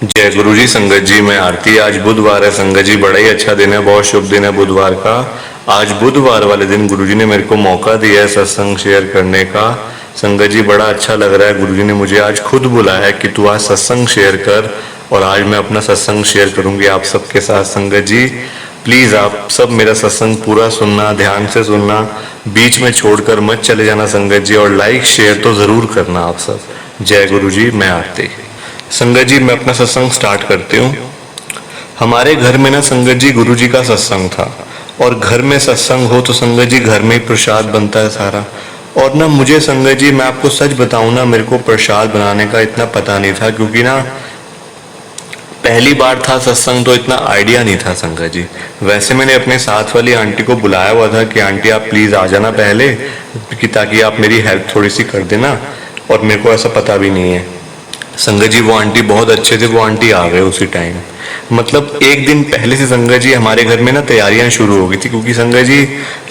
जय गुरु जी। संगत जी, मैं आरती। आज बुधवार है संगत जी, बड़ा ही अच्छा दिन है, बहुत शुभ दिन है बुधवार का। आज बुधवार वाले दिन गुरु जी ने मेरे को मौका दिया है सत्संग शेयर करने का। संगत जी, बड़ा अच्छा लग रहा है। गुरु जी ने मुझे आज खुद बुलाया है कि तू आज सत्संग शेयर कर, और आज मैं अपना सत्संग शेयर करूंगी आप सबके साथ। संगत जी, प्लीज आप सब मेरा सत्संग पूरा सुनना, ध्यान से सुनना, बीच में छोड़कर मत चले जाना संगत जी, और लाइक शेयर तो जरूर करना आप सब। जय गुरु जी। मैं आरती। संगत जी, मैं अपना सत्संग स्टार्ट करती हूँ। हमारे घर में ना संगत जी गुरु जी का सत्संग था, और घर में सत्संग हो तो संगत जी घर में ही प्रसाद बनता है सारा। और ना मुझे संगत जी, मैं आपको सच बताऊं ना, मेरे को प्रसाद बनाने का इतना पता नहीं था, क्योंकि ना पहली बार था सत्संग, तो इतना आइडिया नहीं था संगत जी। वैसे मैंने अपने साथ वाली आंटी को बुलाया हुआ था कि आंटी आप प्लीज आ जाना पहले, कि ताकि आप मेरी हेल्प थोड़ी सी कर देना, और मेरे को ऐसा पता भी नहीं है। संगत जी वो आंटी बहुत अच्छे थे, वो आंटी आ गए उसी टाइम। मतलब एक दिन पहले से संगत जी हमारे घर में ना तैयारियां शुरू हो गई थी, क्योंकि संगत जी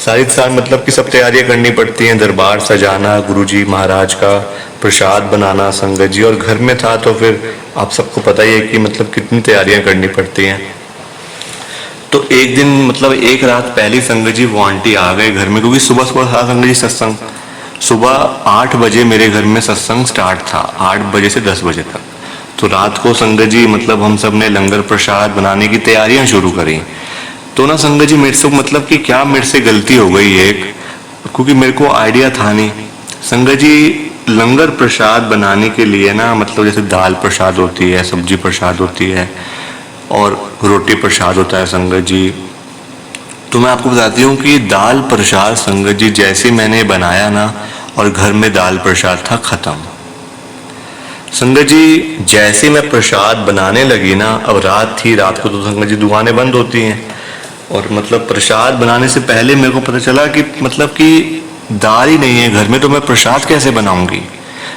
सारी साल मतलब कि सब तैयारियां करनी पड़ती हैं, दरबार सजाना, गुरु जी महाराज का प्रसाद बनाना संगत जी, और घर में था तो फिर आप सबको पता ही है कि मतलब कितनी तैयारियां करनी पड़ती हैं। तो एक दिन मतलब एक रात पहली संगत जी वो आंटी आ गए घर में, क्योंकि सुबह सुबह था संगत जी सत्संग। सुबह 8 बजे मेरे घर में सत्संग स्टार्ट था, 8 बजे से 10 बजे तक। तो रात को संगत जी मतलब हम सब ने लंगर प्रसाद बनाने की तैयारियां शुरू करी। तो ना संगत जी मेरे से मतलब कि क्या मेरे से गलती हो गई एक, क्योंकि मेरे को आइडिया था नहीं संगत जी। लंगर प्रसाद बनाने के लिए ना मतलब जैसे दाल प्रसाद होती है, सब्जी प्रसाद होती है, और रोटी प्रसाद होता है संगत जी। तो मैं आपको बताती हूँ कि दाल प्रसाद संगत जी जैसे मैंने बनाया ना, और घर में दाल प्रसाद था खत्म। संगत जी जैसे मैं प्रसाद बनाने लगी ना, अब रात थी, रात को तो संगत जी दुकानें बंद होती हैं, और मतलब प्रसाद बनाने से पहले मेरे को पता चला कि मतलब कि दाल ही नहीं है घर में, तो मैं प्रसाद कैसे बनाऊंगी।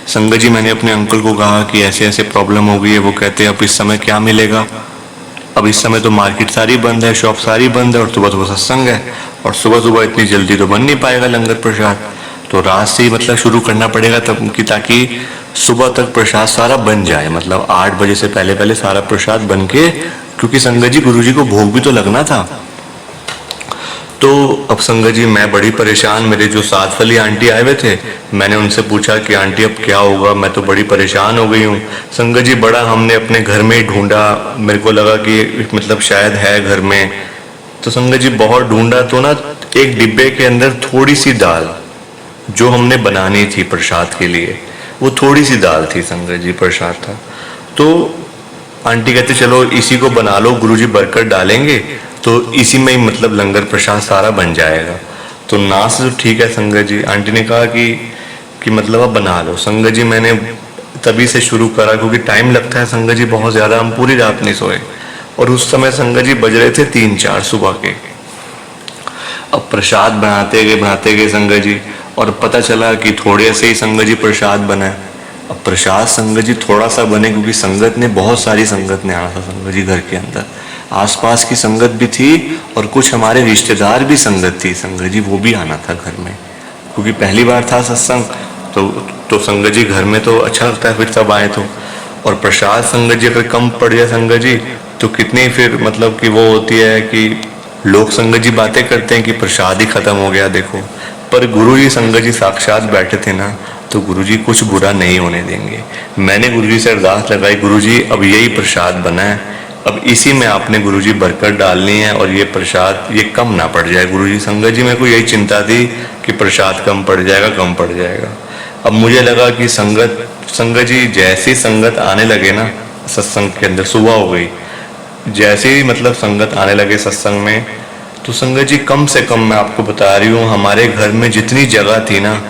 संगत जी मैंने अपने अंकल को कहा कि ऐसे ऐसे प्रॉब्लम हो गई है। वो कहते हैं अब इस समय क्या मिलेगा, अब इस समय तो मार्केट सारी बंद है, शॉप सारी बंद है, और सुबह सुबह सत्संग है, और सुबह सुबह इतनी जल्दी तो बन नहीं पाएगा लंगर प्रसाद। तो रात से ही मतलब शुरू करना पड़ेगा तब कि ताकि सुबह तक प्रसाद सारा बन जाए, मतलब 8 बजे से पहले पहले सारा प्रसाद बन के, क्योंकि संगत जी गुरु जी को भोग भी तो लगना था। तो अब संगत जी मैं बड़ी परेशान, मेरे जो साथ वाली आंटी आए हुए थे, मैंने उनसे पूछा कि आंटी अब क्या होगा, मैं तो बड़ी परेशान हो गई हूँ। संगत जी बड़ा हमने अपने घर में ही ढूंढा, मेरे को लगा कि मतलब शायद है घर में। तो संगत जी बहुत ढूंढा, तो ना एक डिब्बे के अंदर थोड़ी सी दाल जो हमने बनानी थी प्रसाद के लिए, वो थोड़ी सी दाल थी संगत जी, प्रसाद था। तो आंटी कहते चलो इसी को बना लो, गुरुजी बरकत डालेंगे तो इसी में ही मतलब लंगर प्रसाद सारा बन जाएगा। तो ना से तो ठीक है संगत जी, आंटी ने कहा कि मतलब अब बना लो। संगत जी मैंने तभी से शुरू करा, क्योंकि टाइम लगता है संगत जी बहुत ज्यादा, हम पूरी रात नहीं सोए, और उस समय संगत जी बज रहे थे 3-4 सुबह के। अब प्रसाद बनाते गए संगत जी, और पता चला कि थोड़े से ही संगत जी प्रसाद बना है। अब प्रसाद संगत जी थोड़ा सा बने, क्योंकि संगत ने बहुत सारी संगत ने आना था संगत जी घर के अंदर, आसपास की संगत भी थी, और कुछ हमारे रिश्तेदार भी संगत थी संगत जी, वो भी आना था घर में, क्योंकि पहली बार था सत्संग। तो संगत जी घर में तो अच्छा लगता है फिर सब आए तो, और प्रसाद संगत जी अगर कम पड़ जाए संगत जी तो कितनी फिर मतलब कि वो होती है कि लोग संगत जी बातें करते हैं कि प्रसाद ही खत्म हो गया देखो। पर गुरु जी संगत जी साक्षात बैठे थे ना, तो गुरु जी कुछ बुरा नहीं होने देंगे। मैंने गुरु जी से अरदास लगाई, गुरु जी अब यही प्रसाद बना है, अब इसी में आपने गुरु जी बरकत डालनी है, और ये प्रसाद ये कम ना पड़ जाए गुरु जी। संगत जी मेरे को यही चिंता थी कि प्रसाद कम पड़ जाएगा। अब मुझे लगा कि संगत जी जैसी संगत आने लगे ना सत्संग के अंदर, सुबह हो गई, जैसे ही मतलब संगत आने लगे सत्संग में, तो संगत जी कम से कम मैं आपको बता रही हूँ, हमारे घर में जितनी जगह थी ना,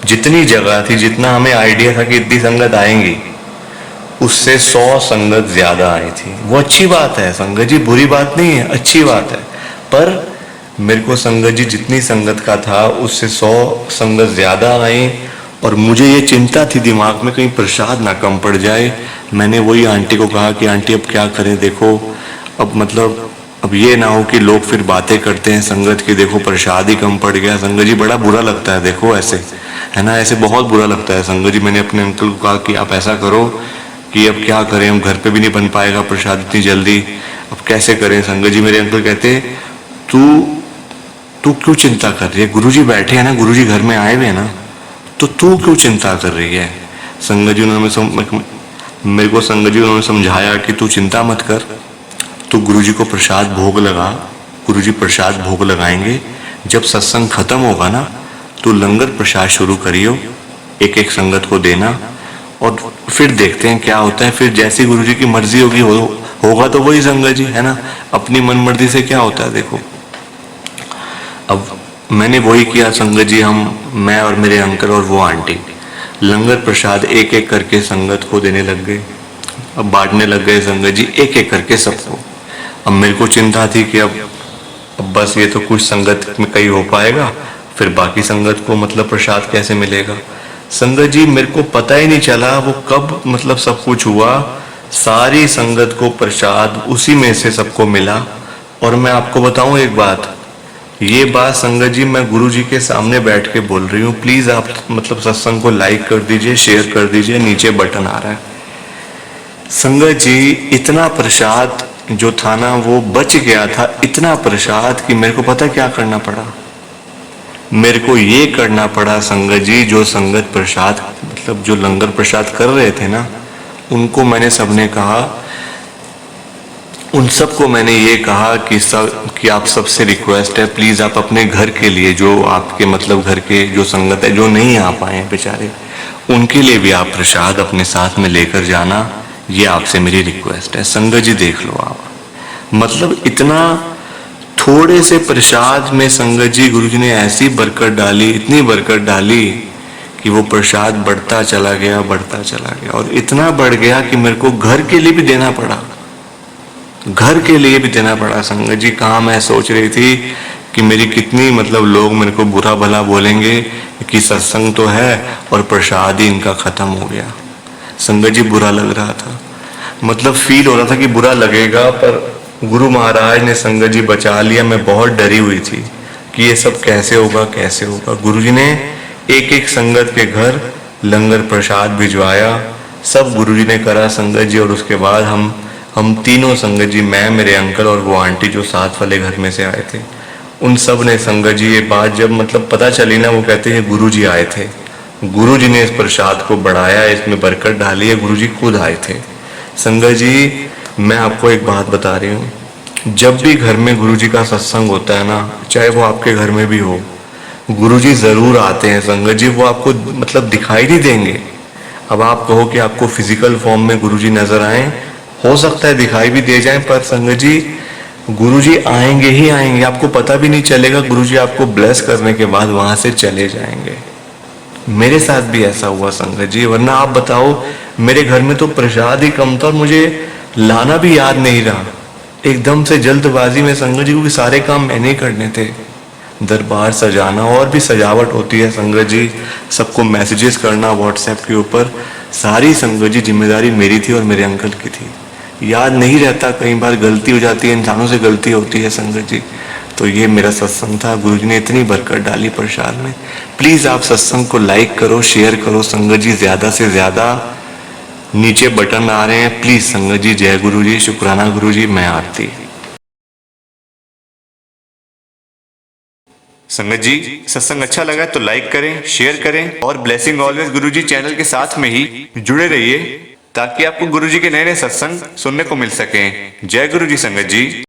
जितना हमें आइडिया था कि इतनी संगत आएंगी, उससे 100 संगत ज्यादा आई थी। वो अच्छी बात है संगत जी, बुरी बात नहीं है, अच्छी बात है। पर मेरे को संगत जी जितनी संगत का था उससे 100 संगत ज्यादा आई, और मुझे ये चिंता थी दिमाग में कहीं प्रसाद ना कम पड़ जाए। मैंने वही आंटी को कहा कि आंटी अब क्या करें, देखो अब मतलब अब ये ना हो कि लोग फिर बातें करते हैं संगत की, देखो प्रसाद ही कम पड़ गया। संगत जी बड़ा बुरा लगता है, देखो ऐसे है ना, ऐसे बहुत बुरा लगता है संगत जी। मैंने अपने अंकल को कहा कि आप ऐसा करो कि अब क्या करें, हम घर पे भी नहीं बन पाएगा प्रसाद इतनी जल्दी, अब कैसे करें। संगत जी मेरे अंकल कहते, तू तू क्यों चिंता कर रही है, गुरुजी बैठे हैं ना, गुरुजी घर में आए हुए हैं ना, तो तू क्यों चिंता कर रही है। संगत जी मेरे को संगत जी उन्होंने समझाया कि तू चिंता मत कर, तू गुरुजी को प्रसाद भोग लगा, गुरुजी प्रसाद भोग लगाएंगे, जब सत्संग खत्म होगा ना तो लंगर प्रसाद शुरू करियो, एक एक संगत को देना, और फिर देखते हैं क्या होता है। फिर जैसी गुरुजी की मर्जी होगी होगा तो वही संगत जी, है ना, अपनी मन मर्जी से क्या होता है। देखो अब मैंने वही किया संगत जी, मैं और मेरे अंकल और वो आंटी लंगर प्रसाद एक एक करके संगत को देने लग गए, अब बांटने लग गए संगत जी एक एक करके सबको। अब मेरे को चिंता थी कि अब बस ये तो कुछ संगत में कहीं हो पाएगा, फिर बाकी संगत को मतलब प्रसाद कैसे मिलेगा। संगत जी मेरे को पता ही नहीं चला वो कब मतलब सब कुछ हुआ, सारी संगत को प्रसाद उसी में से सबको मिला। और मैं आपको बताऊं एक बात, ये बात संगत जी मैं गुरु जी के सामने बैठ के बोल रही हूँ, प्लीज आप मतलब सत्संग को लाइक कर दीजिए, शेयर कर दीजिए, नीचे बटन आ रहा है। संगत जी इतना प्रसाद जो था ना वो बच गया था, इतना प्रसाद कि मेरे को पता क्या करना पड़ा, मेरे को ये करना पड़ा संगत जी, जो संगत प्रसाद मतलब जो लंगर प्रसाद कर रहे थे ना, उनको मैंने सबने कहा, उन सबको मैंने ये कहा कि आप सबसे रिक्वेस्ट है, प्लीज आप अपने घर के लिए, जो आपके मतलब घर के जो संगत है जो नहीं आ पाए हैं बेचारे, उनके लिए भी आप प्रसाद अपने साथ में लेकर जाना, ये आपसे मेरी रिक्वेस्ट है। संगत जी देख लो आप, मतलब इतना थोड़े से प्रसाद में संगत जी गुरु जी ने ऐसी बरकत डाली, इतनी बरकत डाली कि वो प्रसाद बढ़ता चला गया, बढ़ता चला गया, और इतना बढ़ गया कि मेरे को घर के लिए भी देना पड़ा, घर के लिए भी देना पड़ा। संगत जी कहाँ मैं सोच रही थी कि मेरी कितनी मतलब लोग मेरे को बुरा भला बोलेंगे कि सत्संग तो है और प्रसाद ही इनका खत्म हो गया। संगत जी बुरा लग रहा था, मतलब फील हो रहा था कि बुरा लगेगा, पर गुरु महाराज ने संगत जी बचा लिया। मैं बहुत डरी हुई थी कि ये सब कैसे होगा कैसे होगा। गुरु जी ने एक एक संगत के घर लंगर प्रसाद भिजवाया, सब गुरु जी ने करा संगत जी। और उसके बाद हम तीनों संगत जी, मैं, मेरे अंकल और वो आंटी जो साथ वाले घर में से आए थे, उन सब ने संगत जी ये बात जब मतलब पता चली ना, वो कहते हैं गुरु जी आए थे, गुरु जी ने इस प्रसाद को बढ़ाया, इसमें बरकत डाली है, गुरु जी खुद आए थे। संगत जी मैं आपको एक बात बता रही हूँ, जब भी घर में गुरु जी का सत्संग होता है ना, चाहे वो आपके घर में भी हो, गुरु जी जरूर आते हैं संगत जी, वो आपको मतलब दिखाई नहीं देंगे। अब आप कहो कि आपको फिजिकल फॉर्म में गुरु जी नजर आए, हो सकता है दिखाई भी दे जाएं, पर संगत जी गुरु जी आएंगे ही आएंगे, आपको पता भी नहीं चलेगा, गुरु जी आपको ब्लेस करने के बाद वहां से चले जाएंगे। मेरे साथ भी ऐसा हुआ संगत जी, वरना आप बताओ मेरे घर में तो प्रसाद ही कम था और मुझे लाना भी याद नहीं रहा, एकदम से जल्दबाजी में संगत जी, क्योंकि सारे काम मैंने ही करने थे, दरबार सजाना और भी सजावट होती है संगत जी, सबको मैसेजेस करना व्हाट्सएप के ऊपर, सारी संगत जी जिम्मेदारी मेरी थी और मेरे अंकल की थी। याद नहीं रहता, कई बार गलती हो जाती है, इंसानों से गलती होती है संगत जी। तो ये मेरा सत्संग था, गुरु जी ने इतनी बरकत डाली प्रसाद में। प्लीज आप सत्संग को लाइक करो, शेयर करो संगत जी, ज्यादा से ज्यादा, नीचे बटन आ रहे हैं, प्लीज संगत जी। जय गुरु जी, शुक्राना गुरु जी, मैं आरती। संगत जी सत्संग अच्छा लगा तो लाइक करें, शेयर करें, और ब्लेसिंग ऑलवेज गुरु जी चैनल के साथ में ही जुड़े रहिए, ताकि आपको गुरु जी के नए नए सत्संग सुनने को मिल सके। जय गुरु जी संगत जी।